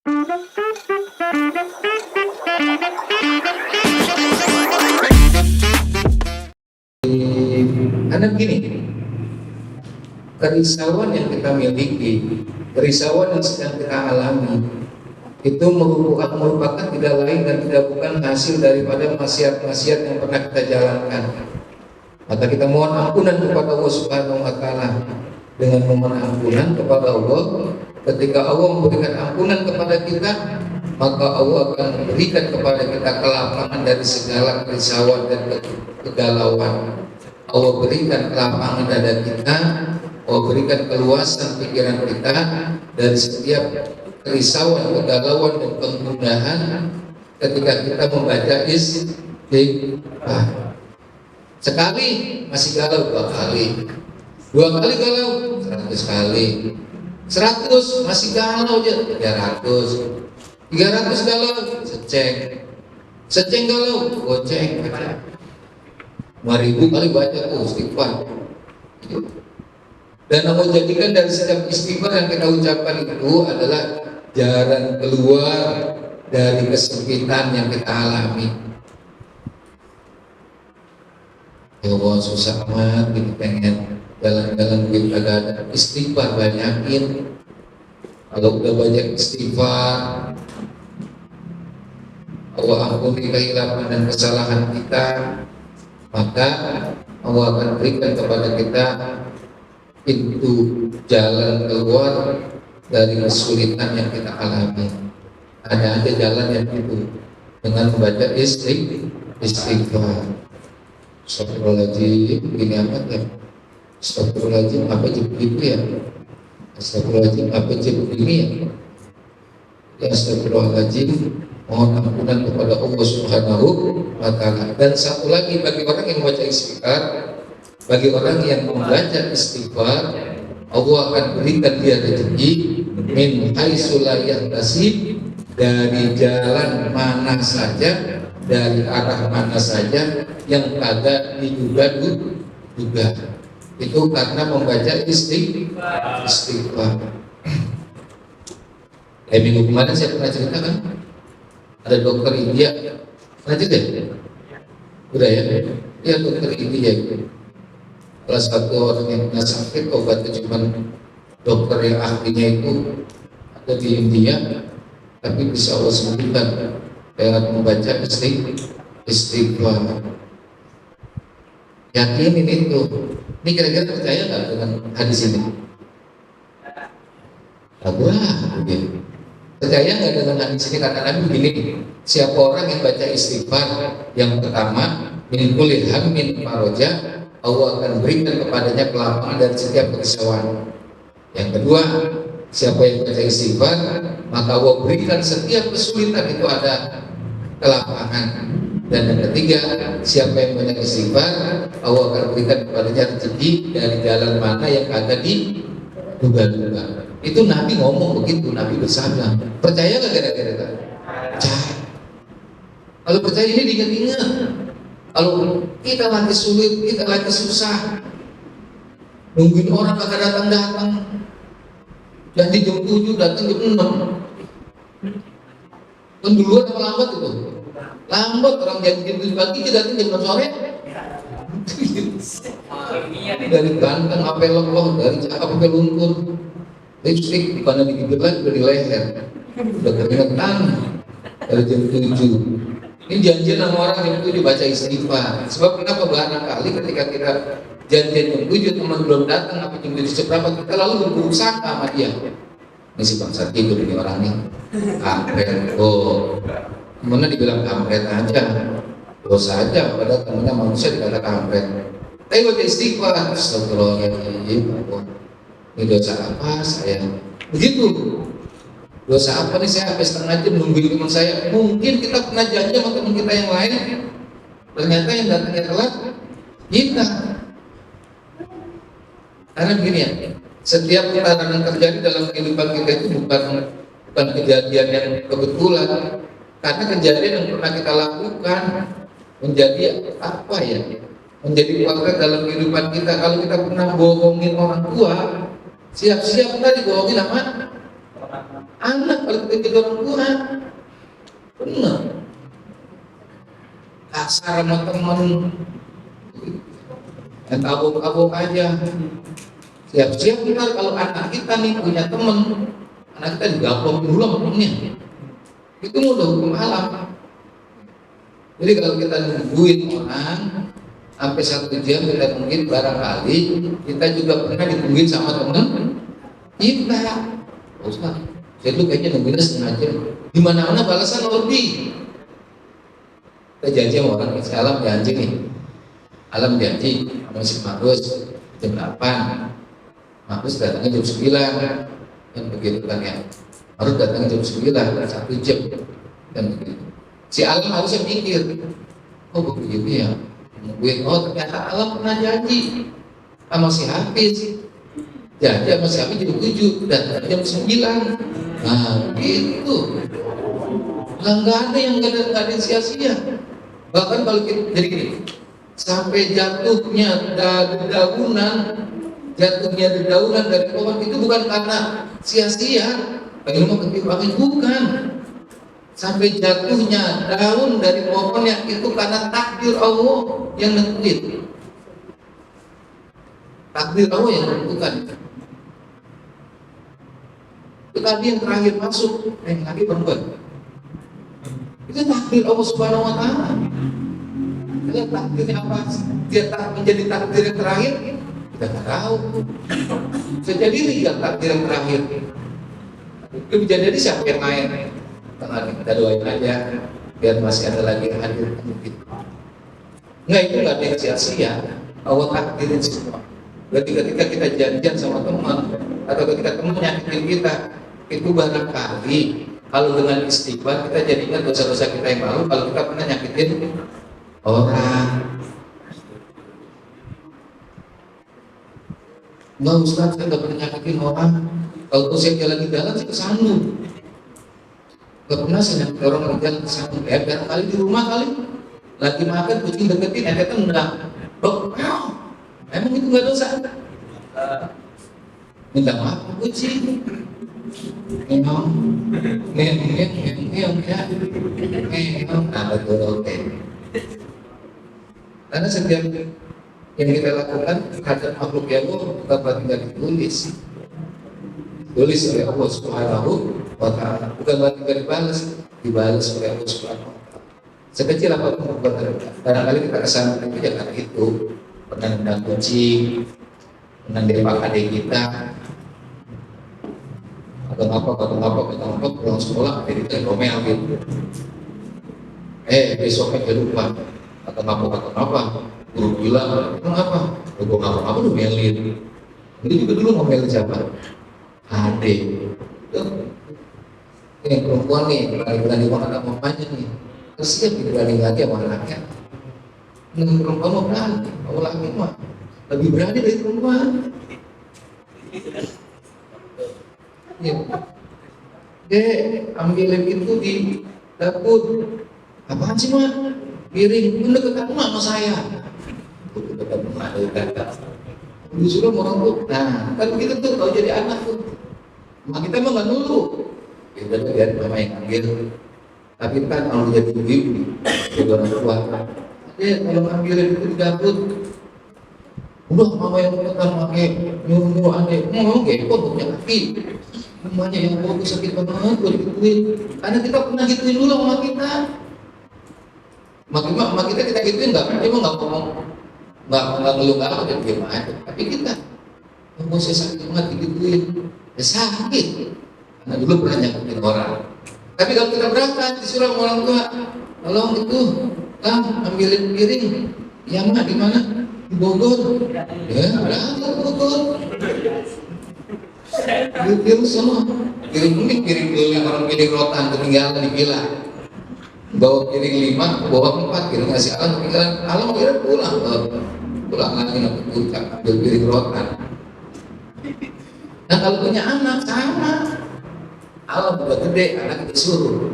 Karena begini, kerisauan yang kita miliki, kerisauan yang sedang kita alami, itu merupakan tidak lain dan tidak bukan hasil daripada maksiat-maksiat yang pernah kita jalankan. Maka kita mohon ampunan kepada Allah Subhanahu wa Ta'ala. Dengan memohon ampunan kepada Allah, ketika Allah memberikan ampunan kepada kita, maka Allah akan memberikan kepada kita kelapangan dari segala kerisauan dan kegalauan. Allah berikan kelapangan dada kita, Allah berikan keluasan pikiran kita dari setiap kerisauan, kegalauan dan penggunaan ketika kita membaca istighfar. Sekali masih galau, dua kali galau, 100 kali, 100 masih galau aja, 300 galau, seceng galau, goceng, 5.000 kali baca istighfar. Dan Allah jadikan dari setiap istighfar yang kita ucapkan itu adalah jalan keluar dari kesempitan yang kita alami. Ya Allah, susah amat gitu, pengen jalan-jalan gitu, agak ada istighfar, banyakin. Kalau udah banyak istighfar, Allah ampuni kehilapan dan kesalahan kita, maka Allah akan berikan kepada kita pintu jalan keluar dari kesulitan yang kita alami. Ada aja jalan yang itu dengan membaca istighfar. Astagfirullahaladzim, begini amat ya. Astagfirullahaladzim, apa aja begitu ya. Astagfirullahaladzim, apa aja begini ya. Astagfirullahaladzim, mohon ampunan kepada Allah Subhanahu wa Ta'ala. Dan satu lagi, bagi orang yang membaca istighfar, bagi orang yang membaca istighfar, Allah akan berikan dia rezeki min haitsu la yahtasib, dari jalan mana saja, dari arah mana saja yang kagak diduga-duga. Itu karena membaca istighfar. Minggu kemarin saya pernah cerita kan, ada dokter India, pernah cerita ya? Udah ya? Ya, dokter India gitu. Salah satu orang yang kena sakit, obatnya cuma dokter yang ahlinya itu ada di India, tapi bisa Allah sembuhkan dengan membaca istighfar. Yakinin itu. Ini kira-kira percaya nggak dengan hadis ini? Begini. Percaya nggak dengan hadis ini? Kata Nabi begini, siapa orang yang baca istighfar yang pertama, min kulli hammin faraja, Allah akan berikan kepadanya kelapangan dari setiap kerisauan. Yang kedua, siapa yang baca istighfar, maka Allah berikan setiap kesulitan itu ada kelapangan. Dan yang ketiga, siapa yang banyak istighfar, Allah akan berikan kepadanya rezeki dari jalan mana yang ada di duga-duga. Itu Nabi ngomong begitu, Nabi bersabda. Percaya nggak kira-kira? Percaya. Kalau percaya ini diingat-ingat. Kalau kita lagi sulit, kita lagi susah, nungguin orang kagak datang-datang, janji jam 7 datang jam 6. Kan duluan apa lambat itu? Lambat, orang janji jam 7 pagi, kita datang jam 6 sore. Dari ganteng sampai lekoh, dari cakap sampai luntur, lipstick di mana di bibir lagi, udah di leher, udah keringetan dari jam 7. Ini janjian sama orang jam 7 baca istighfar. Sebab kenapa barangkali ketika kita janjian jam 7 teman belum datang, apa jam 7 seberapa, kita lalu berburuk sangka sama dia. Ini si bangsa tidur ini orangnya, kampret. Oh, mana dibilang kampret aja, dosa aja, padahal temennya manusia dikata kampret. Tapi baca istighfar, astagfirullahaladzim, ini dosa apa saya? Begitu. Dosa apa nih saya sampai setengah jam nungguin teman saya? Mungkin kita pernah janji sama teman kita yang lain, ternyata yang datangnya telat kita. Karena begini ya, setiap perkara yang terjadi dalam kehidupan kita itu bukan kejadian yang kebetulan, karena kejadian yang pernah kita lakukan menjadi apa ya? Menjadi fakta dalam kehidupan kita. Kalau kita pernah bohongin orang tua, siap-siap tadi bohongin sama Anak kalau kita jadi orang tua, benar. Kasar sama teman, yang abok-abok aja. Siap-siap kita kalau anak kita nih punya teman, anak kita digaplok dulu sama temennya. Itu udah hukum alam. Jadi kalau kita nungguin orang sampai 1 jam, kita mungkin barangkali kita juga pernah ditungguin sama teman kita. Ustaz, saya tuh kayaknya nungguinnya setengah jam. Di mana-mana balasan lebih. Kita janji sama orang, alam janji nih. Alam janji sama si Marus jam 8. Marus datangnya jam 9. Kan begitu kan ya. Marus datangnya jam 9, 1 jam. Kan begitu. Si Alam harusnya mikir, oh begitu ya. Nungguin, oh ternyata Alam pernah janji sama si Hafiz. Janji sama si Hafiz jam 7, datang jam 9. Nah gitu. Nggak ada yang nggak ada sia-sia. Bahkan kalau kita jadi gini, sampai jatuhnya dedaunan dari pohon itu bukan karena sia-sia. Bagaimana ketimpangan? Bukan. Sampai jatuhnya daun dari pohonnya itu karena takdir Allah yang nentuin. Takdir Allah yang menentukan. Itu tadi yang terakhir masuk, yang lagi perempuan. Itu takdir Allah Subhanahu Wa Taala. Kalau takdirnya apa? Dia tak menjadi takdir yang terakhir, kita nggak tahu. Bisa jadi rijal takdir yang terakhir. Itu bisa jadi siapa yang main? Kita doain aja biar masih ada lagi yang hadir mungkin. Nggak, itu nggak ada yang sia-sia. Allah takdirin semua. Berarti ketika kita janjian sama teman atau ketika teman nyakitin kita, itu barangkali kalau dengan istighfar kita jadinya dosa-dosa kita yang lalu. Kalau kita pernah nyakitin orang, nggak, Ustaz, saya nggak pernah nyakitin orang. Kalau saya jalan-jalan sih kesandung. Gak pernah saya nyakitin orang jalan kesandung. Ya barangkali di rumah kali lagi makan kucing deketin, kita enggak. Emang itu nggak dosa? Minta maaf kucing. Memang, oke. Karena setiap yang kita lakukan terhadap makhluk yang Allah tinggal ditulis oleh Allah Subhanahu Wa Taala, bukan tinggal dibalas oleh Allah Subhanahu Wa Taala. Sekecil apapun perbuatan, barangkali kita kesana itu ya karena itu pernah nendang kucing, pernah dari adik kita. Atau apa pulang sekolah jadi kita ngomel gitu. Besoknya jangan lupa atau apa guru bilang apa gue ngapa udah ngomelin. Ini juga dulu ngomelin siapa? Adik. Ini perempuan nih berani banget sama mamanya nih. Terus siap berani lagi sama anaknya. Ini perempuan mau berani, mau laki mah lebih berani dari perempuan. Ya. Ambilin itu di dapur. Apaan sih mah? Piring, ini dekat rumah sama saya. Dekat rumah ada dekat. Disuruh orang tuh. Nah, kan begitu tuh kalau jadi anak tuh. Mak kita mah nggak nurut. Ya udah biar mama yang ambil. Tapi kan kalau jadi ibu, jadi orang tua. Kalau ambilin itu di dapur. Udah mama yang tekan pakai nyuruh adik. Mau kok punya kaki. Namanya yang bagus sakit banget, gue digituin. Karena kita pernah gituin dulu sama kita. Mak kita gituin nggak? Dia mah nggak ngomong, nggak ngeluh nggak apa, dia aja. Tapi kita, mau saya sakit banget digituin, ya sakit. Karena dulu pernah nyakitin orang. Tapi kalau kita berangkat disuruh sama orang tua, tolong itu, ambilin piring. Ya mak di mana? Di Bogor. Ya berangkat ke Bogor. Piring semua, piring dulu yang orang piring rotan ketinggalan di villa. Bawa piring 5, bawa 4, piring ngasih alam ketinggalan. Alam akhirnya pulang lagi ke puncak ambil piring rotan. Nah kalau punya anak sama, alam udah gede, anak kita suruh,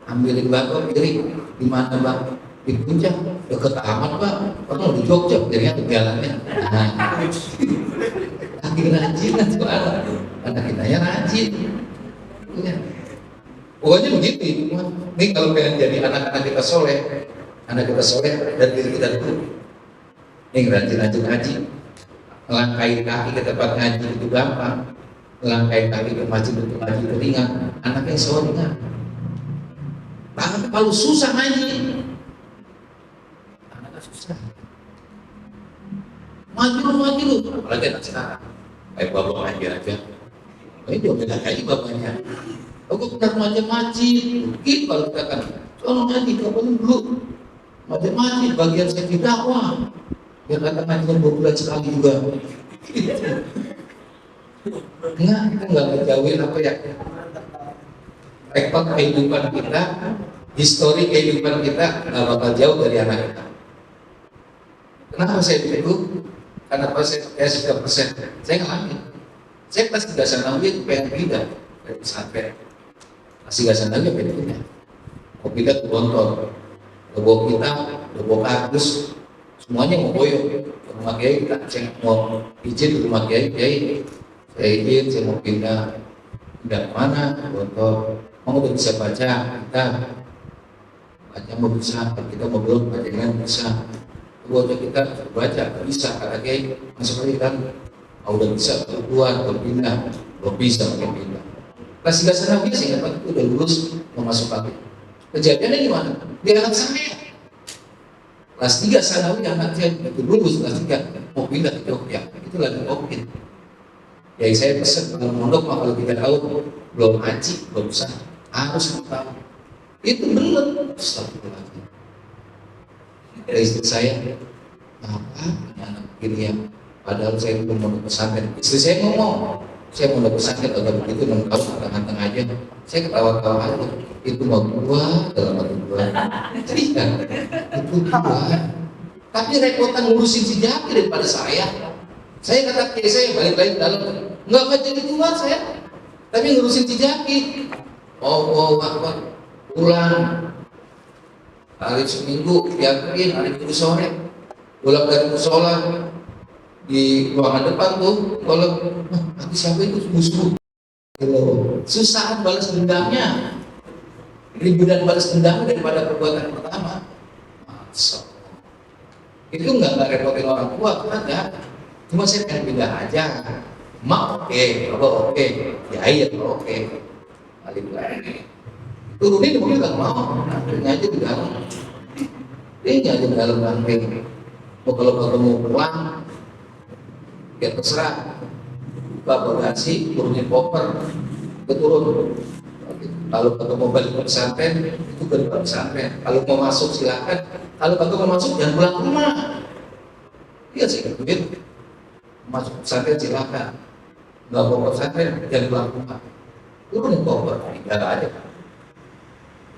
ambilin bapak piring di mana bang? Di puncak, deket amat pak, orang di Jogja, jadinya ketinggalannya. Nah, rajin tuh anak kita ya rajin. Ya. Pokoknya begitu. Ini kalau pengen jadi anak-anak kita soleh, anak kita soleh dan diri kita dulu. Ini rajin-rajin ngaji, melangkai kaki ke tempat ngaji itu gampang, melangkai kaki ke masjid untuk ngaji itu ringan. Anak yang soleh ringan. Bahkan kalau susah ngaji, anak susah. Maju lu, apalagi anak sekarang. Kayak bapak ngaji aja. Ini dia beda ngaji bapaknya. Aku benar maji, gitu kalau kita kan. Kalau ngaji, kamu dulu. Maji, bagian saya di dakwah. Biar kata ngaji 2 bulan sekali juga. Enggak, kita nggak ngejauhin apa ya. Rekod kehidupan kita, histori kehidupan kita nggak bakal jauh dari anak kita. Kenapa saya begitu? Kenapa saya 3%? Saya ngalamin. Saya kelas 3 sanawi itu pengen pindah dari pesantren. Kelas 3 sanawi pengen pindah. Mau pindah ke Gontor, ke bawa kita, ke bawa kardus, semuanya mau boyong. Ke rumah kiai kita, saya mau izin ke rumah kiai, saya izin, saya mau pindah kemana? Ke Gontor. Mau udah bisa baca, kita baca mau bisa, kita mau belum baca dengan bisa. Buatnya kita baca bisa, kata kiai masuk lagi kan, udah bisa keluar, berpindah, belum bisa pakai pindah. Kelas 3 sana bisa, ingat Pak, itu udah lulus mau masuk lagi. Kejadiannya gimana? Dia anak saya. Kelas 3 sanawi anak saya itu lulus kelas 3 mau pindah ke Jogja, itu lagi COVID. Ya saya pesan kalau mondok mah kalau 3 tahun belum ngaji, belum bisa, harus 4 tahun. Itu benar. Astagfirullahaladzim. Dari istri saya, apa anak begini ya? Padahal saya belum mau pesantren. Istri saya ngomong, saya mau pesantren agak begitu 6 tahun tengah-tengah aja. Saya ketawa-tawa aja. Itu mau gua dalam hati gua. Iya, itu gua. Tapi repotan ngurusin si Jaki daripada saya. Saya kata kayak saya balik lagi dalam, nggak jadi tua saya. Tapi ngurusin si Jaki. Pulang. Hari Seminggu, yakin hari Minggu sore pulang dari musola di ruangan depan tuh, kalau nanti siapa itu musuh, susah balas dendamnya, ribut dan balas dendamnya daripada perbuatan pertama. Masa itu nggak repotin orang tua, kan? Cuma saya pengen pindah aja. Mak oke, bapak oke, ya iya oke, balik lagi. Turunin mobil gak mau, aja di dalam. Dia aja di dalam lantai. Kalau bapak mau pulang, ya terserah. Bapak bagasi, turunin koper, turun. Kalau bapak mau balik ke pesantren, itu ke depan pesantren. Kalau mau masuk silakan. Kalau bapak mau masuk, jangan pulang ke rumah. Iya sih, duit. Masuk pesantren silakan. Nggak mau pesantren, jangan pulang ke rumah. Turunin koper, tinggal aja.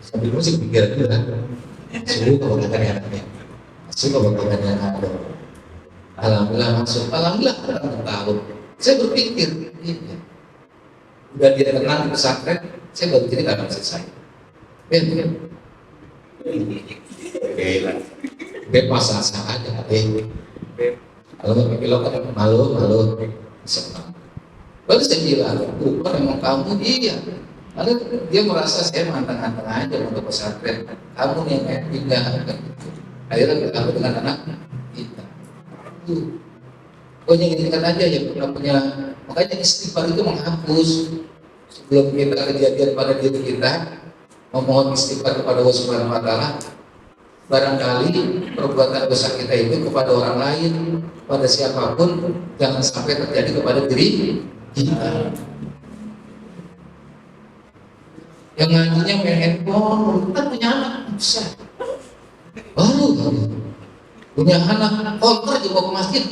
Sambil musik pikir dulu kan, suruh kebetulan anaknya, masuk kebetulan ada. Alhamdulillah masuk, alhamdulillah kan tahun. Saya berpikir, udah dia tenang di pesantren, saya baru jadi karena selesai. Benar, bebas asa aja, kalau nggak pilot kan malu, senang. Lalu saya bilang, bukan emang kamu iya. Lalu dia merasa saya mantang-mantang aja untuk pesantren. Kamu nih yang pindah gitu. Akhirnya aku dengan anak kita. Pokoknya ingatkan aja ya punya. Makanya istighfar itu menghapus. Sebelum kita kejadian pada diri kita, memohon istighfar kepada Allah Subhanahu Wa Taala. Barangkali perbuatan dosa kita itu kepada orang lain, pada siapapun, jangan sampai terjadi kepada diri kita. Yang ngajinya main handphone, kan punya anak bisa. Baru punya anak kontrak juga ke masjid.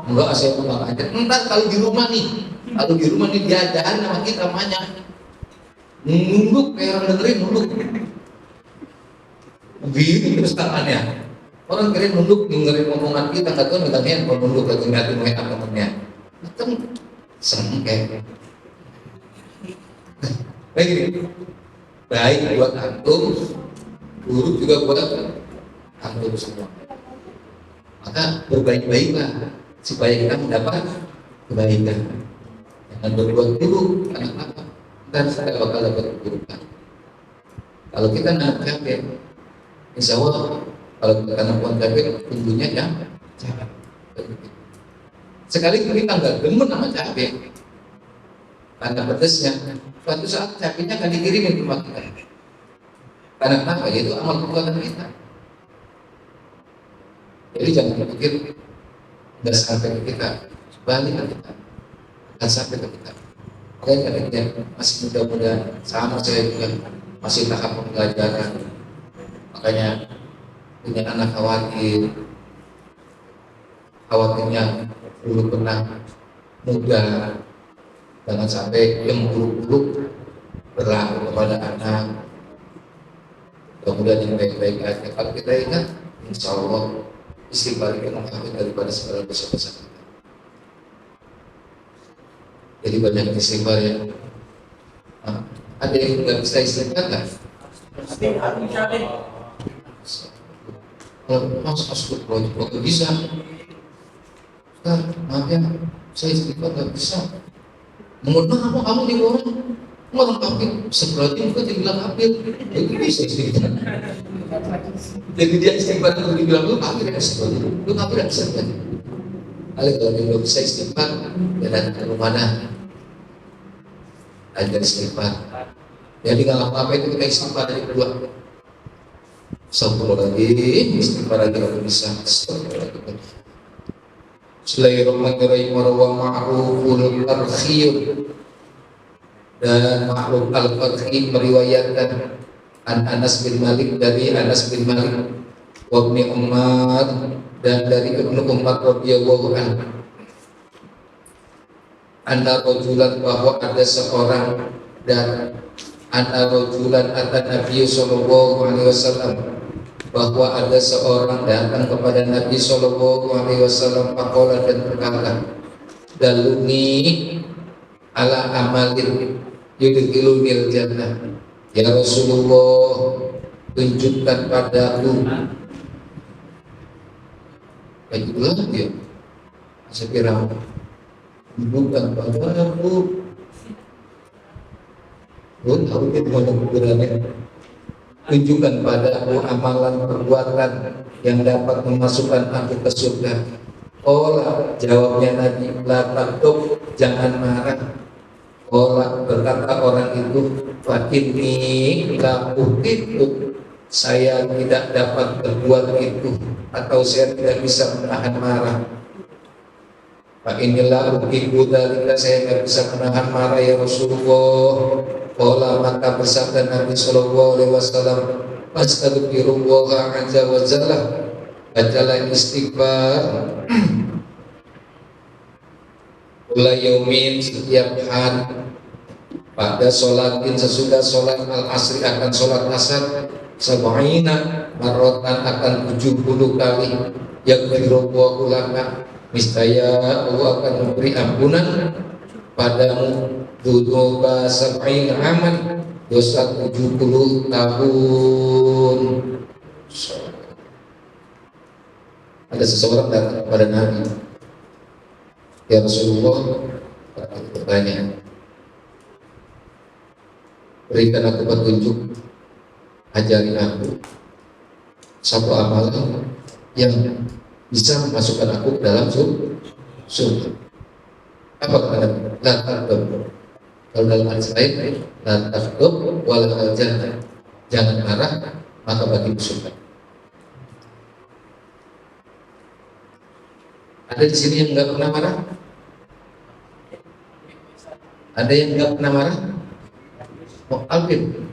Enggak saya mau ngajar. Entar kalau di rumah nih diajarin sama kita banyak. Nunduk kayak orang dengerin nunduk. Begini terus tangannya. Orang kira nunduk dengerin omongan kita, nggak tahu megang handphone nunduk lagi ngeliatin WA temennya. Itu seneng kayak gini. Baik buat antum, buruk juga buat antum semua. Maka berbaik-baiklah supaya kita mendapat kebaikan. Jangan berbuat buruk, karena apa? Ntar saya bakal dapat keburukan. Kalau kita nanam cabai, insya Allah kalau kita tanam pohon cabai, tumbuhnya yang cabai. Sekali kita nggak demen sama cabai, karena pedesnya, suatu saat cabainya akan dikirimin ke rumah kita. Karena kenapa? Yaitu amal perbuatan kita. Jadi jangan berpikir nggak sampai ke kita, balik ke kita, akan sampai ke kita. Makanya kadang masih muda-muda, sama saya juga masih tahap pembelajaran. Makanya punya anak khawatirnya dulu pernah muda, jangan sampai yang buruk-buruk berlaku kepada anak. Mudah-mudahan yang baik-baik aja. Kalau kita ingat, insya Allah istighfar itu mengakhir daripada segala dosa-dosa kita. Jadi banyak istighfar ya. Ada yang nggak bisa istighfar kan? Kalau masuk astagfirullah nggak bisa. Maaf ya, saya istighfar nggak bisa. Mengenal apa kamu di orang kafir, seberarti juga dibilang kafir, jadi bisa istighfar. Jadi dia istighfar itu dibilang lu kafir ya istighfar, lu kafir ya istighfar. Kalau dia belum bisa istighfar, dia datang ke rumah ajar istighfar. Jadi nggak apa-apa itu kita istighfar dari kedua. Astagfirullahaladzim, istighfar lagi kalau bisa. Astagfirullahaladzim. Bismillahirrahmanirrahim. Wa ma'ruful arkhiyun. Dan Ma'ruf al-Qadhi meriwayatkan an Anas bin Malik dari Anas bin Malik wa Ibnu Umar dan dari Ibnu Umar radhiyallahu anhu anna rajulan bahwa ada seorang dan anna rajulan atan Nabi sallallahu alaihi wasallam bahwa ada seorang datang kepada Nabi sallallahu alaihi wasallam faqala dan berkata daluni ala amalin yudkhilunil jannah. Ya Rasulullah, tunjukkan padaku. Baiklah dia. Sekira tunjukkan padaku. Lu tahu itu mana kuburannya? Tunjukkan padaku amalan perbuatan yang dapat memasukkan aku ke surga. Jawabnya Nabi, la takut, jangan marah. Berkata orang itu, Fakini la uhibbu, saya tidak dapat berbuat itu atau saya tidak bisa menahan marah. Fakinilah uhibbu dalika, saya tidak bisa menahan marah ya Rasulullah. Maka bersabda Nabi sallallahu alaihi wasallam, Astaghfirullah azza wa jalla, bacalah istighfar mulai yaumin, setiap hari, pada sholatin, sesudah sholat al-asri akan sholat asar, sab'ina marrotan akan 70 kali, yaghfirullahu laka, niscaya Allah akan memberi ampunan padamu dunuba sab'ina aman, dosa 70 tahun. Ada seseorang datang kepada Nabi, ya Rasulullah, bertanya, berikan aku petunjuk, ajari aku satu amalan yang bisa memasukkan aku ke dalam surga. Apa kata Nabi? La taghdab. Kalau dalam hadis lain, la taghdab wala al-jannah. Jangan marah, maka bagi surga. Ada di sini yang nggak pernah marah? Ada yang nggak pernah marah? Oh, Alvin.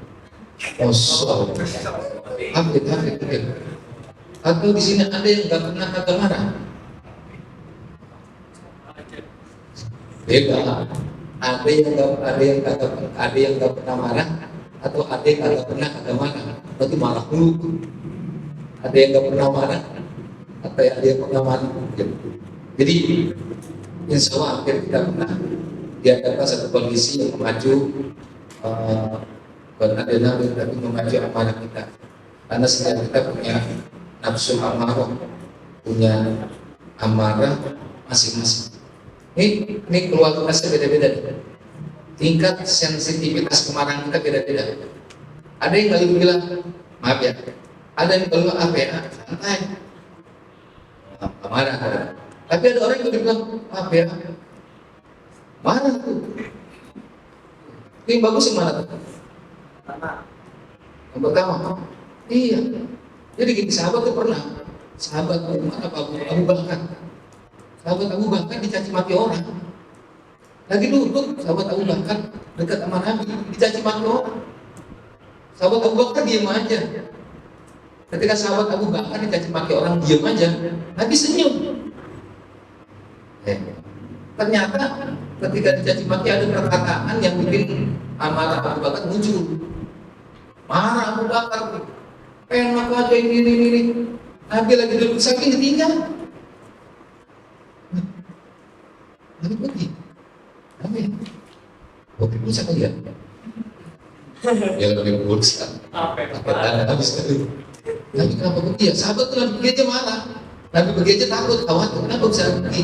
Oh, so. Alvin. Atau di sini ada yang nggak pernah kagak marah? Beda. Ada yang nggak pernah marah, atau ada yang nggak pernah kagak marah. Berarti marah dulu. Ada yang nggak pernah marah, atau ada yang pernah marah. Jadi insya Allah hampir kita pernah dihadapkan satu kondisi yang memacu beradrenalin, tapi memacu amarah kita. Karena setiap kita punya nafsu amarah, punya amarah, masing-masing. Ini keluargasnya beda-beda. Tingkat sensitivitas kemarahan kita beda-beda. Ada yang kalau bilang, maaf ya. Ada yang kalau apa ya, santai. Marah. Tapi ada orang yang bilang, maaf ya, marah tuh. Itu yang bagus yang mana tuh? Yang pertama, iya. Jadi gini, sahabat tuh pernah. Sahabat Abu Bakar. Sahabat Abu Bakar dicaci maki orang. Lagi duduk, sahabat Abu Bakar dekat sama Nabi, dicaci maki orang. Sahabat Abu Bakar diam aja. Ketika sahabat Abu Bakar dicaci maki orang, diam aja. Nabi senyum. Ternyata ketika dicaci maki ada perkataan yang bikin amarah Abu Bakar muncul. Marah Abu Bakar, enak aja ini. Nabi lagi duduk saking ketinggalan. Nabi pergi. Nabi, oke bisa kali ya? Ya lebih buruk. Apa habis sekali. Nabi kenapa pergi ya? Sahabat tuh Nabi pergi aja marah. Nabi pergi aja takut, khawatir. Kenapa bisa pergi?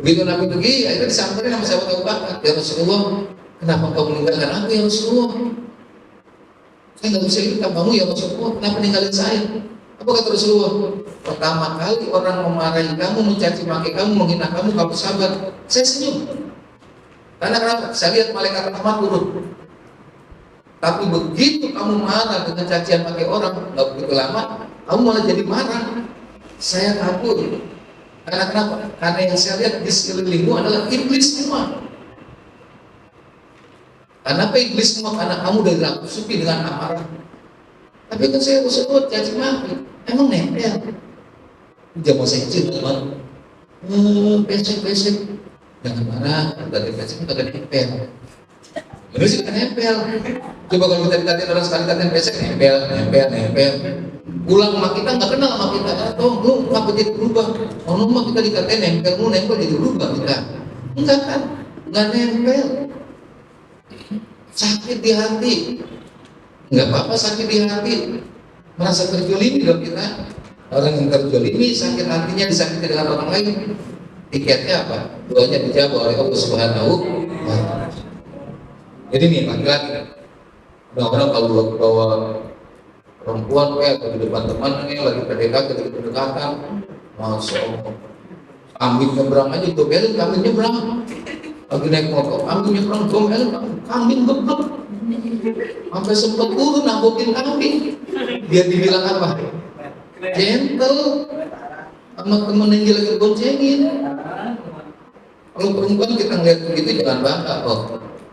Begitu Nabi pergi, akhirnya disamperin sama sahabat Abu Bakar. Ya Rasulullah, kenapa kau meninggalkan aku ya Rasulullah? Saya nggak bisa hidup tanpa kamu ya Rasulullah. Kenapa ninggalin saya? Apa kata Rasulullah? Pertama kali orang memarahi kamu, mencaci maki kamu, menghina kamu sahabat, saya senyum. Karena kenapa? Saya lihat malaikat rahmat turun. Tapi begitu kamu marah dengan cacian pakai orang, nggak begitu lama, kamu malah jadi marah. Saya takut. Karena kenapa? Karena yang saya lihat di sekelilingmu adalah iblis semua. Kenapa iblis semua? Karena kamu udah dirasuki dengan amarah. Tapi kan saya sebut caci maki, emang nempel. Jangan saya teman. Pesek. Jangan marah, dari pesek kita nempel. Bener sih kan nempel. Coba kalau kita dikatain orang sekali katain pesek, nempel. Pulang sama kita nggak kenal sama kita. Atau lu ngapa jadi berubah? Orang mah kita dikatain nempel jadi berubah kita. Enggak kan? Enggak nempel. Sakit di hati. Enggak apa-apa sakit di hati. Merasa terjolimi dong kita. Orang yang terjolimi sakit hatinya disakiti dengan orang lain. Tiketnya apa? Doanya dijawab oleh Allah Subhanahu wa Ta'ala. Jadi nih laki-laki, orang-orang kalau bawa perempuan atau di depan temannya lagi PDKT, lagi pendekatan, masya Allah, kambing nyebrang aja dobelin, kambing nyebrang, lagi naik motor, kambing nyebrang, dobelin, kambing geblek, sampai sempat turun nambokin kambing, biar dibilang apa? Gentle, sama temen yang lagi boncengin. Kalau perempuan kita ngeliat begitu jangan bangga,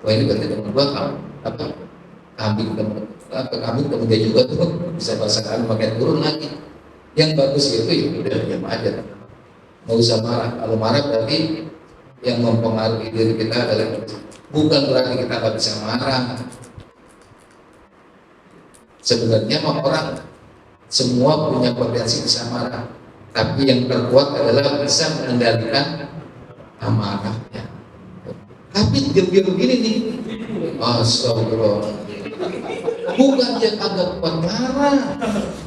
wah ini berarti teman gua kambing temen dia juga tuh bisa bahasa kambing pakai turun lagi. Yang bagus itu ya udah diam aja, nggak usah marah. Kalau marah berarti yang mempengaruhi diri kita adalah bukan berarti kita nggak bisa marah. Sebenarnya orang semua punya potensi bisa marah, tapi yang terkuat adalah bisa mengendalikan amarahnya. Tapi dia begini nih, astagfirullah. Bukan dia kagak kuat marah,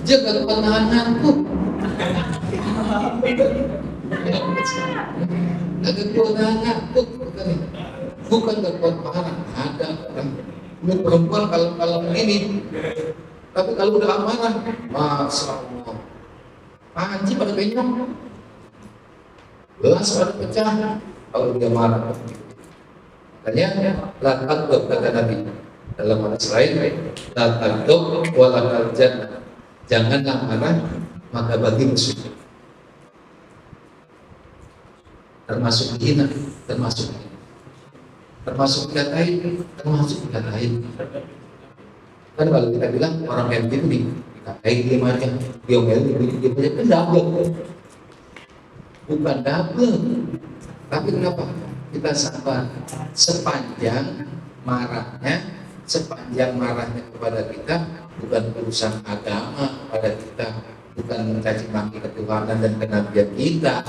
dia kagak kuat nahan ngantuk. Kagak kuat nahan ngantuk, bukan gak kuat marah. Ada ini perempuan kalau ini, tapi kalau udah marah, masya Allah, panci pada penyok, gelas pada pecah. Kalau dia marah, makanya latak kata Nabi dalam hadis lain, latak wala jannah, janganlah marah maka bagi musuh, termasuk hina, termasuk dikatain. Kan kalau kita bilang orang yang gitu dikatain dia aja, dia aja, kan double, bukan double. Tapi kenapa? Kita sabar sepanjang marahnya kepada kita bukan urusan agama kepada kita, bukan mencaci maki ketuhanan dan kenabian kita.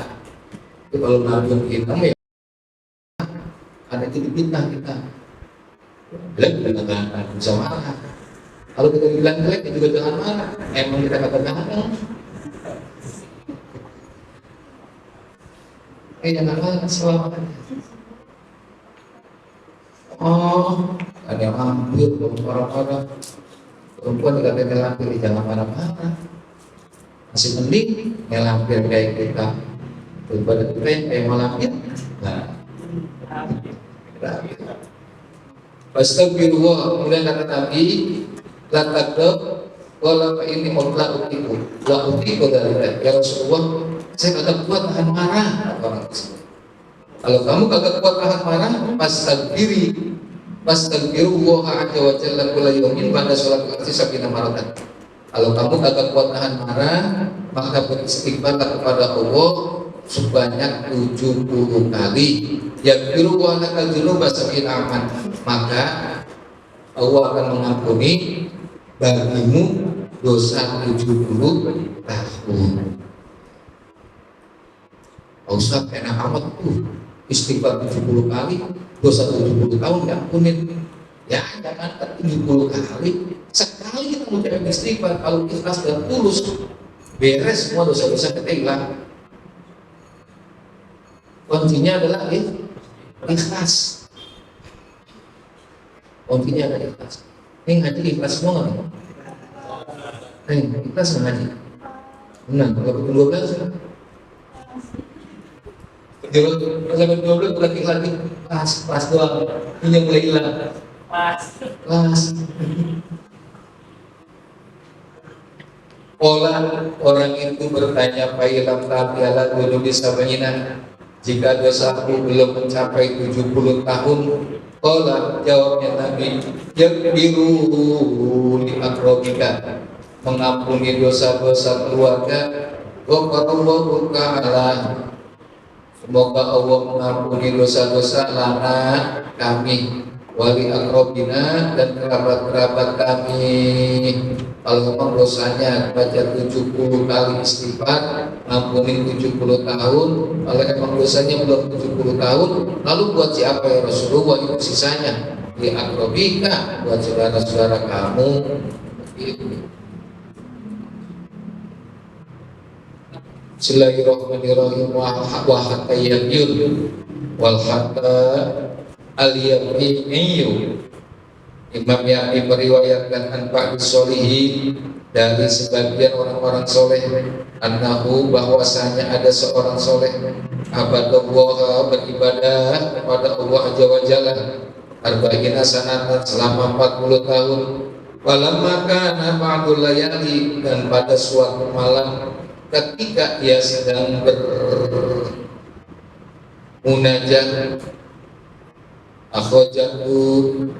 Itu kalau nabi kita ya karena itu dipitnah kita. Bilang jangan bisa marah. Kalau kita bilang jelek juga jangan marah. Emang kita kata-kata yang apa selama oh ada mampir orang-orang perempuan tidak ada lampir jangan marah-marah masih mending ngelampir kayak kita daripada kita yang kayak malampir nah astagfirullah kemudian kata Nabi la takdab wala fa ini la utiku dari ya Rasulullah saya kagak kuat tahan marah orang tersebut. Kalau kamu kagak kuat tahan marah Astagfirullah azza wa jalla kulla yawmin ba'da sholat al-asr sabina maratan. Kalau kamu kagak kuat tahan marah, maka beristighfarlah kepada Allah sebanyak 70 kali. Yaghfiru wa lakal dzunuba sab'ina aman. Maka Allah akan mengampuni bagimu dosa 70 tahun. Ustaz enak amat tuh istighfar 70 kali, dosa 70 tahun diampunin. Ya jangan 70 kali. Sekali kita mengucapkan istighfar kalau ikhlas dan tulus, beres semua dosa-dosa kita hilang. Kuncinya adalah ikhlas. Kuncinya adalah ikhlas. Ini ngaji ikhlas semua nggak? Ikhlas nggak ngaji? Benar, kalau pukul 12 sampai 12 bukan ikhlas lagi. Pas doang. Ini yang mulai hilang. Pas. Orang itu bertanya Fa'ilam ta'ala dulu bisa menyinan jika dosaku belum mencapai 70 tahun. Jawabnya Nabi, yakbiru li akrobika, mengampuni dosa-dosa keluarga. Ghafarallahu ta'ala, semoga Allah mengampuni dosa-dosa lana kami, wali akrobina dan kerabat-kerabat kami. Kalau memang dosanya baca 70 kali istighfar, ngampuni 70 tahun. Kalau emang dosanya belum 70 tahun, lalu buat siapa ya Rasulullah itu sisanya? Di akrobika, buat saudara-saudara kamu. Bismillahirrahmanirrahim. Wa hatta yabyun wal hatta al-yaqiniyu. Imam Yahya meriwayatkan an ba'di sholihin, dari sebagian orang-orang soleh, annahu bahwasanya ada seorang soleh abadallah beribadah kepada Allah azza wa jalla arba'ina sanatan selama 40 tahun. Walamma kana ba'dul layali, dan pada suatu malam ketika ia sedang bermunajat, akhrajahu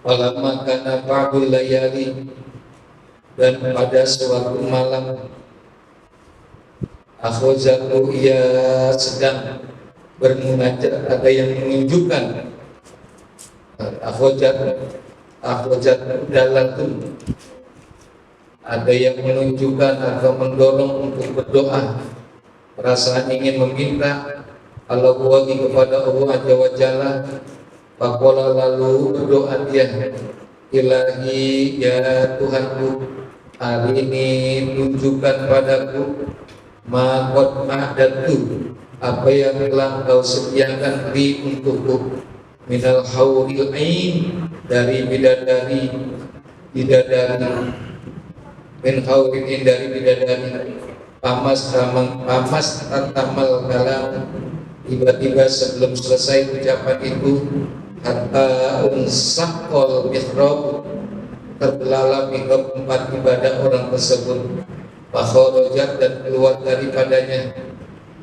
Falamma kana ba'dul layali, dan pada suatu malam, akhrajahu ia sedang bermunajat, ada yang menunjukkan akhrajat dalatun, ada yang menunjukkan atau mendorong untuk berdoa, perasaan ingin meminta Allah kepada Allah azza wa jalla. Faqala, lalu berdoa dia, Ilahi ya Tuhanku, hari ini tunjukkan padaku maqad ma'datu, apa yang telah kau sediakan di untukku, minal hauril ain, dari bidadari min haurin, dari bidadari. Pamas tatamal kalam, tiba-tiba sebelum selesai ucapan itu, hatta unsaqal mihrab, terbelalak mihrab tempat ibadah orang tersebut. Fakharajat, dan keluar daripadanya,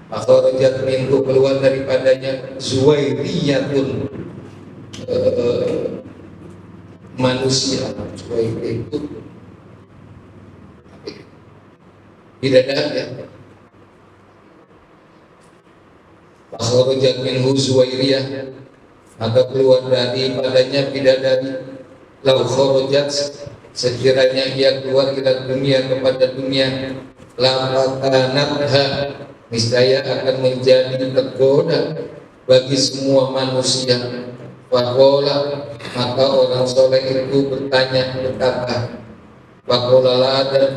fakharajat minhu, keluar daripadanya, Zuwairiyatun, manusia. Zuwairiyah itu bidadari ya. Fakhrajat minhu Zuwairiyah, maka keluar dari padanya bidadari. Lau kharajat, sekiranya ia keluar ila dunia kepada dunia, lafatanatha, niscaya akan menjadi tergoda bagi semua manusia. Faqala, maka orang soleh itu berkata, faqala la Adam,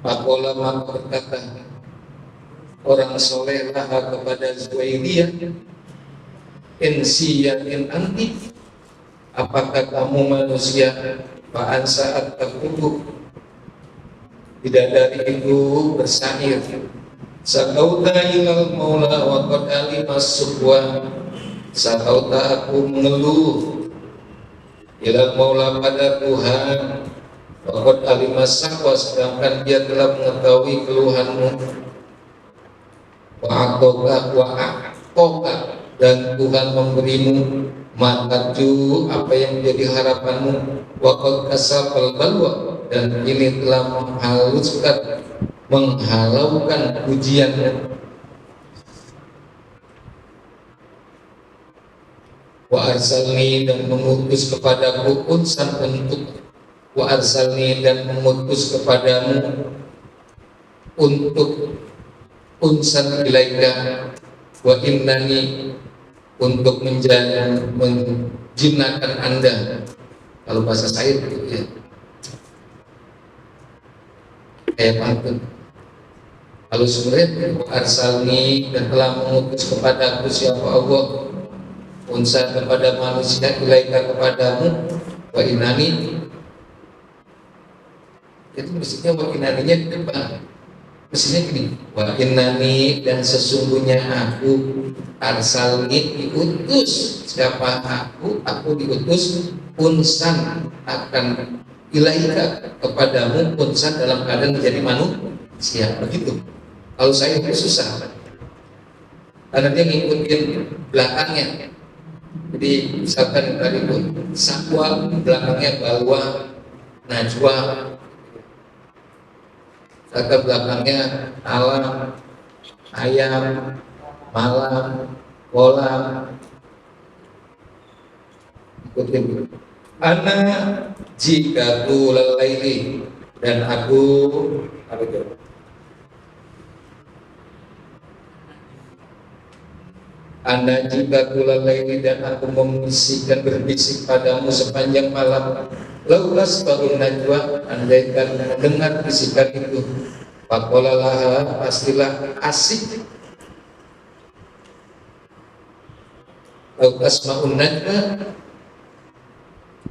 faqala maka berkata orang soleh lah kepada Zuwairiyah, in anti, apakah kamu manusia? Fa'an saat takulu, bidadari itu bersair, sakauta ilal maula wa qad alimas suhwa, sakauta aku mengeluh ilal maula pada Tuhan, wa qad alimas suhwa, sedangkan dia telah mengetahui keluhanmu. Wa aqoka, dan Tuhan memberimu mataju, apa yang menjadi harapanmu. Wa qad kasafal balwa, dan ini telah menghalaukan ujianmu. Wa arsalni, dan mengutus kepadaku unsan untuk, wa arsalni, dan mengutus kepadamu untuk unsan ilaika, wa innani, untuk menjinakkan Anda. Kalau bahasa saya itu ya kayak pantun. Kalau sebenarnya arsalni, dan telah mengutus kepada aku siapa Allah, unsan kepada manusia, ilaika kepadamu, wa innani, itu mestinya wa innaninya di depan. Mestinya gini, wa innani, dan sesungguhnya aku, arsalni, diutus. Siapa aku diutus, unsan, akan ilaika kepadamu, unsan dalam keadaan menjadi manusia. Begitu. Kalau saya itu susah, karena dia ngikutin belakangnya. Jadi misalkan tadi pun sakwa, belakangnya balwa, najwa, kata belakangnya alam, ayam, malam, kolam. Ikutin. Ana jika tu lelaili, dan aku apa itu? Ana jika tu lelaili, dan aku membisikkan berbisik padamu sepanjang malam. Laulas baru najwa, andaikan mendengar bisikan itu, faqalalah, pastilah asik. Laulas ma'un najwa,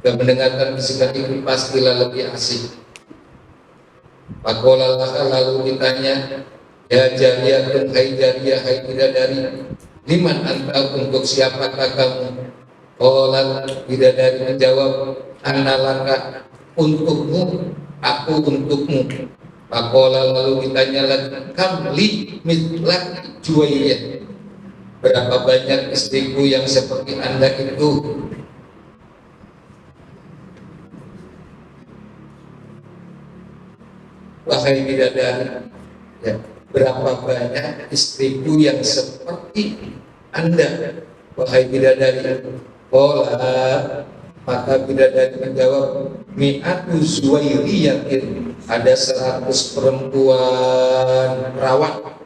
jika mendengarkan bisikan itu pastilah lebih asik. Faqalalah, lalu ditanya, ya jariyah, hai jariyah, hai bidadari, liman anta, untuk siapakah kamu? Qalat, bidadari menjawab, analaka, untukmu, aku untukmu. Faqala, lalu ditanya lagi, kam li mitlak Juwairiyah, berapa banyak istriku yang seperti Anda itu? Wahai bidadari, ya, berapa banyak istriku yang seperti Anda, wahai bidadari? Qala, maka bidadari menjawab, mi'atu Zuwairiyatin, ada 100 perempuan perawan,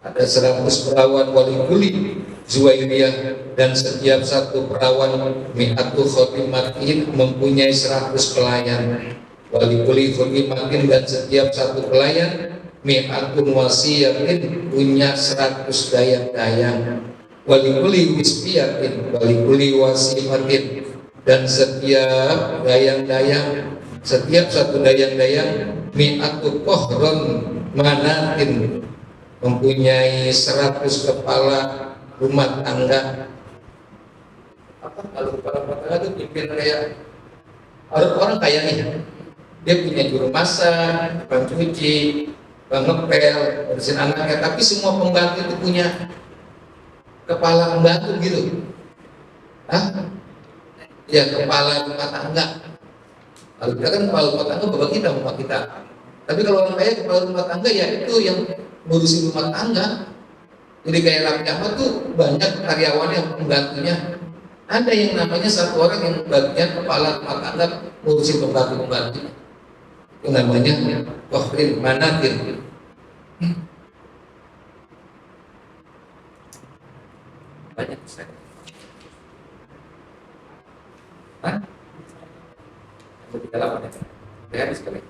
ada 100 perawan, walikuli Zuwairiyah, dan setiap satu perawan, mi'atu khodimatin, mempunyai 100 pelayan, walikuli khodimatin, dan setiap satu pelayan, mi'atun wasiyatin, punya 100 dayang-dayang, walikuli wisbiyatin, walikuli wasimatin, dan setiap dayang-dayang, setiap satu dayang-dayang, mi'atu kohron manatin, mempunyai 100 kepala rumah tangga. Apa kalau kepala rumah tangga itu pimpin kayak orang kaya nih, dia punya juru masak, tukang cuci, tukang ngepel, bersihin anaknya, tapi semua pembantu itu punya kepala pembantu gitu. Hah? Ya kepala rumah tangga. Kalau kita kan kepala rumah tangga bapak kita, rumah kita. Tapi kalau orang kaya kepala rumah tangga ya itu yang ngurusin rumah tangga. Jadi kayak Raffi Ahmad tuh banyak karyawan yang pembantunya. Ada yang namanya satu orang yang bagian kepala rumah tangga ngurusin pembantu-pembantu. Itu namanya Wahrin Manatir. Banyak sekali. Hah? Lebih dalam ya? Lihat sekali.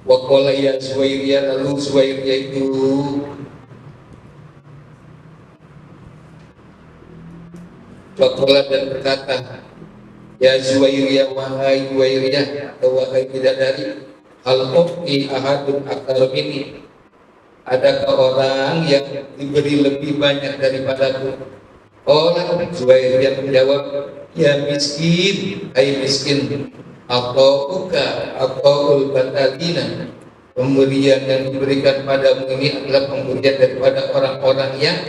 Wakola ya Zuwairiyah, lalu Zuwairiyah itu Wakola dan berkata, ya Zuwairiyah, wahai Zuwairiyah atau wahai bidadari, al-Uqi ahadun akal ini, adakah orang yang diberi lebih banyak daripadaku? Orang Zuwairiyah menjawab, ya miskin, hai miskin, atau batalina, pemberian yang diberikan padamu ini adalah pemberian daripada orang-orang yang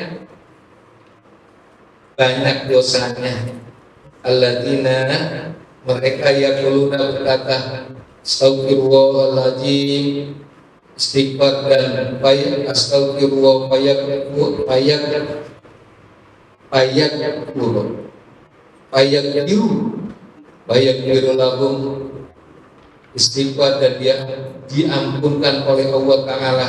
banyak dosanya. Alladzina, mereka yaquluna berkata, astagfirullahaladzim, istighfar dan astagfirullah biru lahum, istighfar dan dia diampunkan oleh Allah Ta'ala.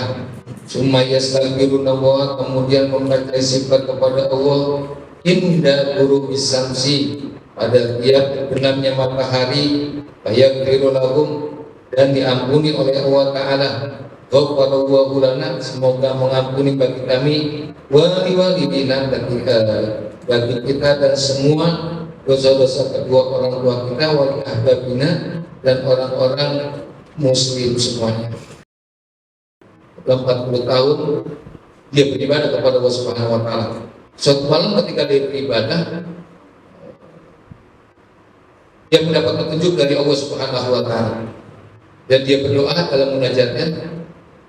Summa yastaghfiruna wa, kemudian membaca istighfar kepada Allah inda guru bisamsi, pada tiap terbenamnya matahari, biru lahum, dan diampuni oleh Allah Ta'ala. Ghafarallahu lana, semoga mengampuni bagi kami, wali walidina, bagi kita dan semua dosa-dosa kedua orang tua kita, wali ahbabina, dan orang-orang muslim semuanya. Dalam 40 tahun dia beribadah kepada Allah Subhanahu wa Ta'ala. Suatu malam ketika dia beribadah, dia mendapat petunjuk dari Allah Subhanahu wa Ta'ala, dan dia berdoa dalam munajatnya,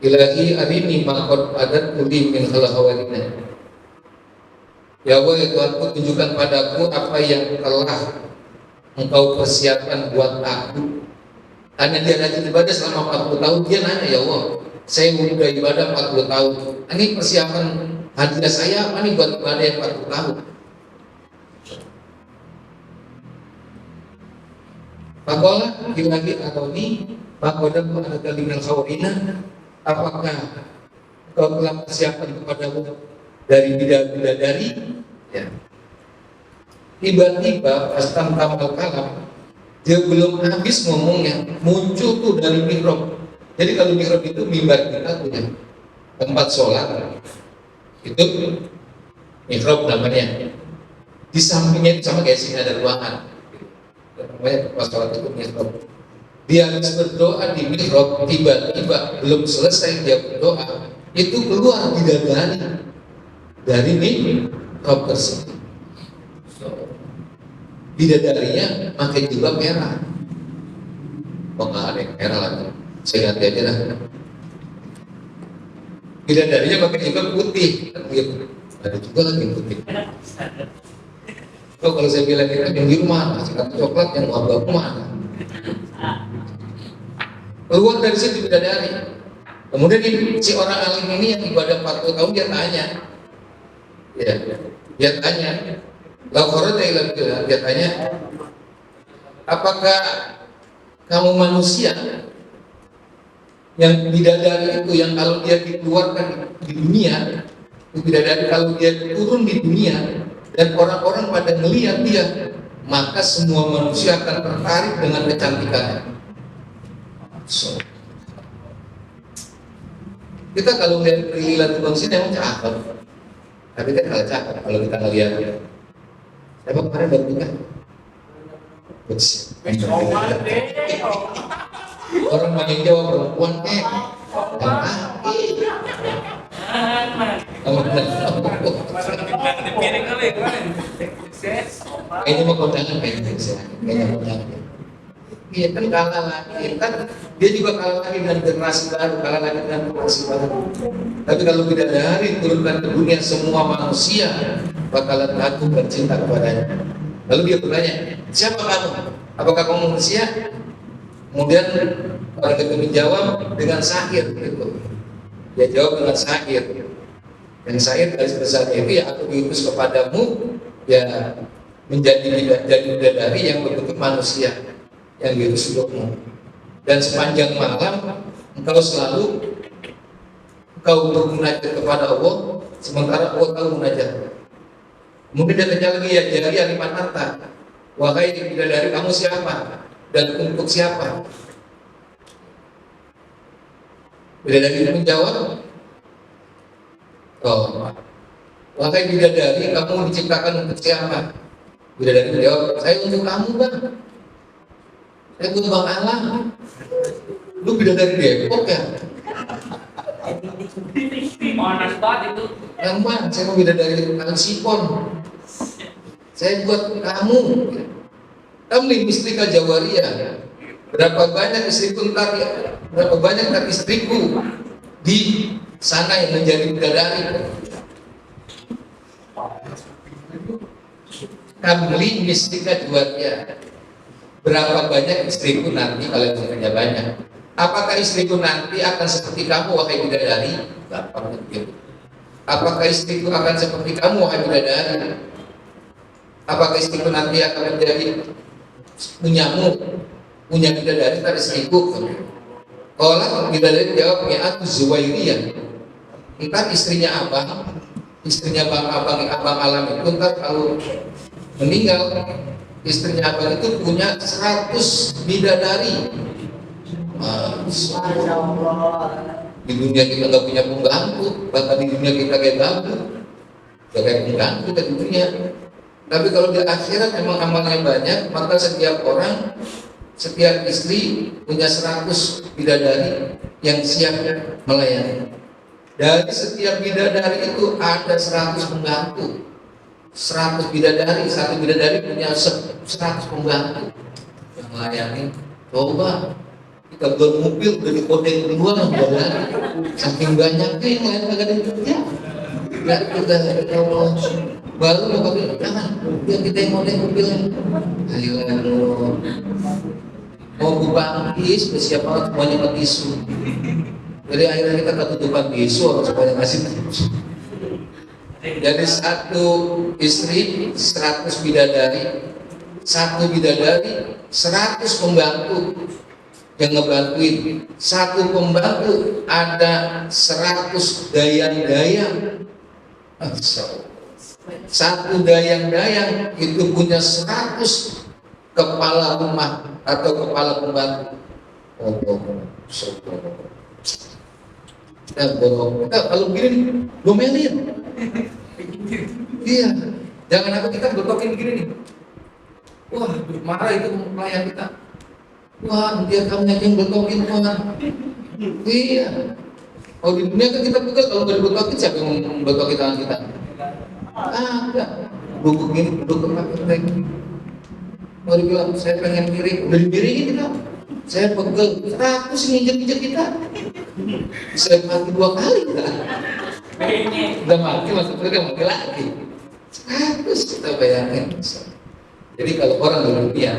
ilahi arini maqad adat uli min khalaqawalina. Ya Allah, ya Tuhanku, tunjukkan padaku apa yang telah Engkau persiapkan buat aku. Karena dia rajin ibadah selama 40 tahun, dia nanya, ya Allah, saya udah ibadah 40 tahun, ini persiapan hadiah saya apa nih buat ibadah yang 40 tahun? Pakola lagi atau ini pakoda ada kalimat khawrina, apakah kau telah persiapan kepadamu dari bidadari? Ya. Tiba-tiba pas tamal kalam, dia belum habis ngomongnya, muncul tuh dari mihrab. Jadi kalau mihrab itu mimbar kita punya tempat sholat, itu mihrab namanya. Di sampingnya itu sama kayak sini ada ruangan, namanya tempat sholat itu mihrab. Dia habis berdoa di mihrab, tiba-tiba belum selesai dia berdoa, itu keluar bidadari dari mihrab tersebut. Bidadarinya pakai jilbab merah. Oh, nggak ada yang merah lagi, saya ganti aja lah. Bidadarinya pakai jilbab putih, ada juga lagi yang putih. Oh, kalau saya bilang itu yang biru mana, sekarang coklat yang abu-abu mana. Keluar dari situ bidadari. Kemudian si orang alim ini yang ibadah 40 tahun dia tanya, dia tanya, dia tanya, apakah kamu manusia yang bidadari itu, yang kalau dia dikeluarkan di dunia, bidadari kalau dia turun di dunia dan orang-orang pada ngelihat dia, maka semua manusia akan tertarik dengan kecantikannya. So, kita kalau melihat Prilly Tukang sini emang cakep, tapi kan kalau cakep kalau kita ngelihat dia. Siapa kemarin baru nikah? Orang banyak jawab perempuan kayaknya mau kondangan kayaknya kondangan. Iya kan kalah lagi, kan dia juga kalah lagi dengan generasi baru, kalah lagi dengan generasi baru. Tapi kalau bidadari turunkan ke dunia, semua manusia bakalan takut dan cinta kepadanya. Lalu dia bertanya, siapa kamu? Apakah kamu manusia? Kemudian orang itu menjawab dengan syair gitu. Dia jawab dengan syair. Yang syair garis besarnya itu ya, aku diutus kepadamu ya menjadi bidadari yang berbentuk manusia yang diutus untukmu. Dan sepanjang malam engkau bermunajat kepada Allah, sementara Allah tahu munajat. Kemudian dia tanya lagi, ya jari alimanata, wahai bidadari kamu siapa dan untuk siapa? Bidadari itu menjawab, oh, wahai bidadari kamu diciptakan untuk siapa? Bidadari menjawab, saya untuk kamu bang, saya untuk bang Allah. Lu bidadari Depok ya? Honest banget itu. Yang bang, saya mau bidadari Kang Sipon. Saya buat kamu. Kamu mistrika Jawaria. Berapa banyak istriku ntar ya? Berapa banyak ntar istriku di sana yang menjadi bidadari? Kamli mistrika Jawaria. Berapa banyak istriku nanti kalau kerja banyak? Apakah istriku nanti akan seperti kamu wahai bidadari? Gampang begitu. Apakah istriku akan seperti kamu wahai bidadari? Apakah istriku nanti akan menjadi punya bidadari tadi istriku? Kalau bidadari jawab, ya aku Zuwairiyah. Entar istrinya abang, istrinya abang alam itu entar kalau meninggal, istrinya abang itu punya 100 bidadari. Di dunia kita nggak punya pengganti, bahkan di dunia kita kayak gabung, gak kayak pengganti kita di dunia. Tapi kalau di akhirat memang amalnya banyak, maka setiap istri punya 100 bidadari yang siap melayani. Dari setiap bidadari itu ada 100 pengganti. 100 bidadari, satu bidadari punya 100 pengganti yang melayani. Coba kita buat mobil udah dikodeng duluan bidadari, saking banyaknya yang lain kagak ada kerja. Nggak udah kalau baru mau pakai jangan, biar kita yang model mobilnya. Ayo mau bangkis bersiap banget semuanya ke tisu. Jadi akhirnya kita ketutupan tisu harus semuanya ngasih tisu. Jadi satu istri 100 bidadari, satu bidadari 100 pembantu yang ngebantuin. Satu pembantu ada 100 dayang-dayang. Satu dayang-dayang itu punya 100 kepala rumah atau kepala pembantu. Kita kalau begini domelin. Iya, jangan apa kita bertokin begini nih. Wah, marah itu pelayan kita. Wah, dia kamu yang bertokin Tuhan. Iya. Kalau di dunia kan kita pegel, kalau nggak bertokin siapa yang bertokin tangan kita? Ada. Duduk gini, duduk pakai mau dibilang saya pengen miring, udah dimiringin kita. Saya pegel, 100 nginjek-nginjek kita. Saya mati 2 kali kita. Udah mati, masuk surga mati lagi. 100 kita bayangin. Jadi kalau orang di dunia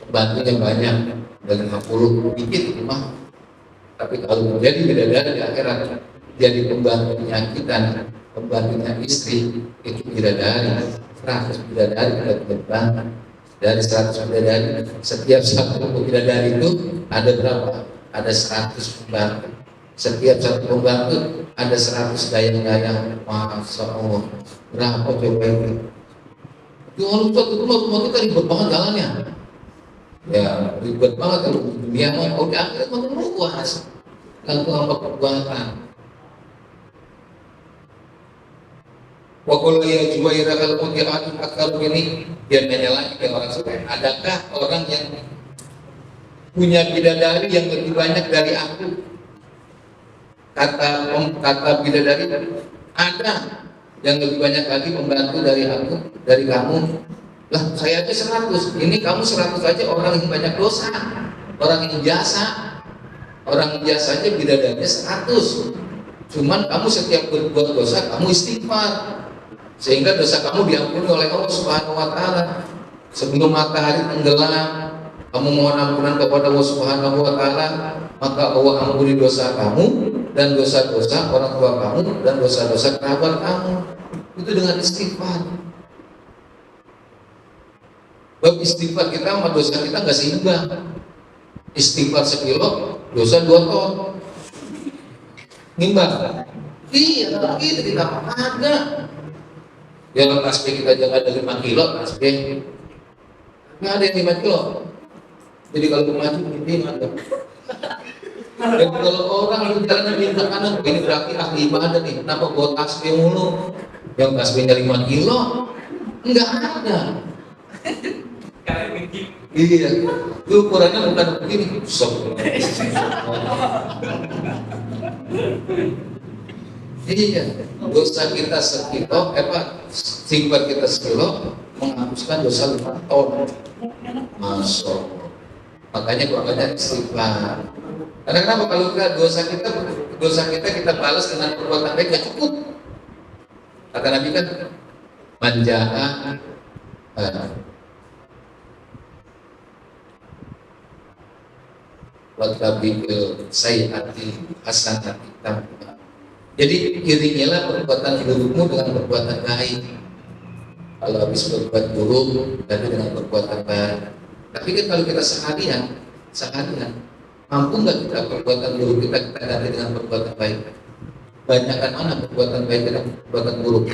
bantunya banyak, dari 50 dikit rumah. Tapi kalau menjadi bidadari di akhirat, jadi pembantunya kita, pembantunya istri, itu bidadari. 100 bidadari kita terbang. Dari 100 bidadari, setiap satu bidadari itu ada berapa? Ada 100 pembantu. Setiap satu pembantu ada 100 dayang-dayang. Masya Allah, berapa coba itu? Jangan lupa itu rumah kita ribet banget jalannya. Ya ribet banget kalau di dunia mah. Kalau di akhirat makin luas. Langsung apa perbuatan. Waktu ya Juwairah kalau mau diaduk akal ini, dia nanya lagi ke orang supaya adakah orang yang punya bidadari yang lebih banyak dari aku? Kata bidadari, ada yang lebih banyak lagi membantu dari aku, dari kamu. Lah saya aja 100, ini kamu 100 aja orang yang banyak dosa, orang yang jasa. Orang biasa aja bidadarinya 100. Cuman kamu setiap berbuat dosa kamu istighfar, sehingga dosa kamu diampuni oleh Allah Subhanahu wa taala. Sebelum matahari tenggelam, kamu mohon ampunan kepada Allah Subhanahu wa taala, maka Allah ampuni dosa kamu dan dosa-dosa orang tua kamu dan dosa-dosa kerabat kamu. Itu dengan istighfar. Bab istighfar kita sama dosa kita nggak seimbang. Istighfar 1 kilo, dosa 2 ton. Nimbang? Iya, begitu kita ada. Yang tasbih kita jangan ada 5 kilo tasbih. Nggak ada yang 5 kilo. Jadi kalau maju ini ada. Dan kalau orang lu jalan minta kanan, ini berarti ahli ibadah nih. Kenapa buat tasbih mulu? Yang tasbihnya 5 kilo? Enggak ada. Iya, itu ukurannya bukan begini. Sok. Iya, dosa kita 1 kilo, istighfar kita 1 kilo menghapuskan dosa 5 ton. Masuk. Makanya istighfar. Karena kenapa kalau dosa kita balas dengan perbuatan baik gak cukup. Kata Nabi kan, manjaa watabiqil sayyati hasanati tamha. Jadi iringilah perbuatan burukmu dengan perbuatan baik. Kalau habis berbuat buruk, ganti dengan perbuatan baik. Tapi kan kalau kita seharian, mampu nggak kita perbuatan buruk kita ganti dengan perbuatan baik? Banyakkan mana perbuatan baik dan perbuatan buruk?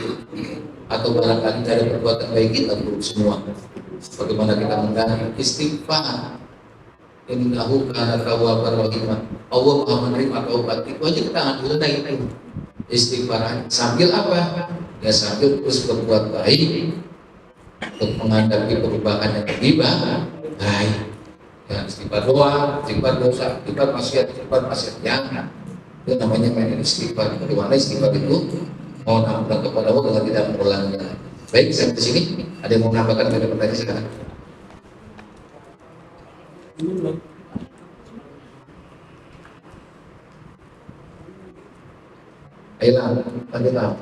Atau barangkali dari perbuatan baik kita buruk semua? Bagaimana kita mengganti? Istighfar. Innahu kana tawwabar rahim. Allah Maha menerima taubat. Itu aja kita ambil dari itu. Istighfar sambil apa? Ya sambil terus berbuat baik untuk menghadapi perubahan yang lebih baik. Ya istighfar doa, istighfar dosa, istighfar maksiat yang itu namanya main istighfar. Bagaimana istighfar itu? Mohon ampun kepada Allah dengan tidak mengulanginya. Baik, sampai di sini ada yang mau menambahkan pada pertanyaan sekarang? Ayolah, lanjutlah.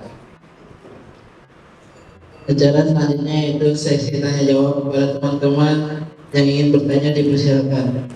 Acara selanjutnya itu sesi tanya jawab kepada teman-teman yang ingin bertanya dipersilakan.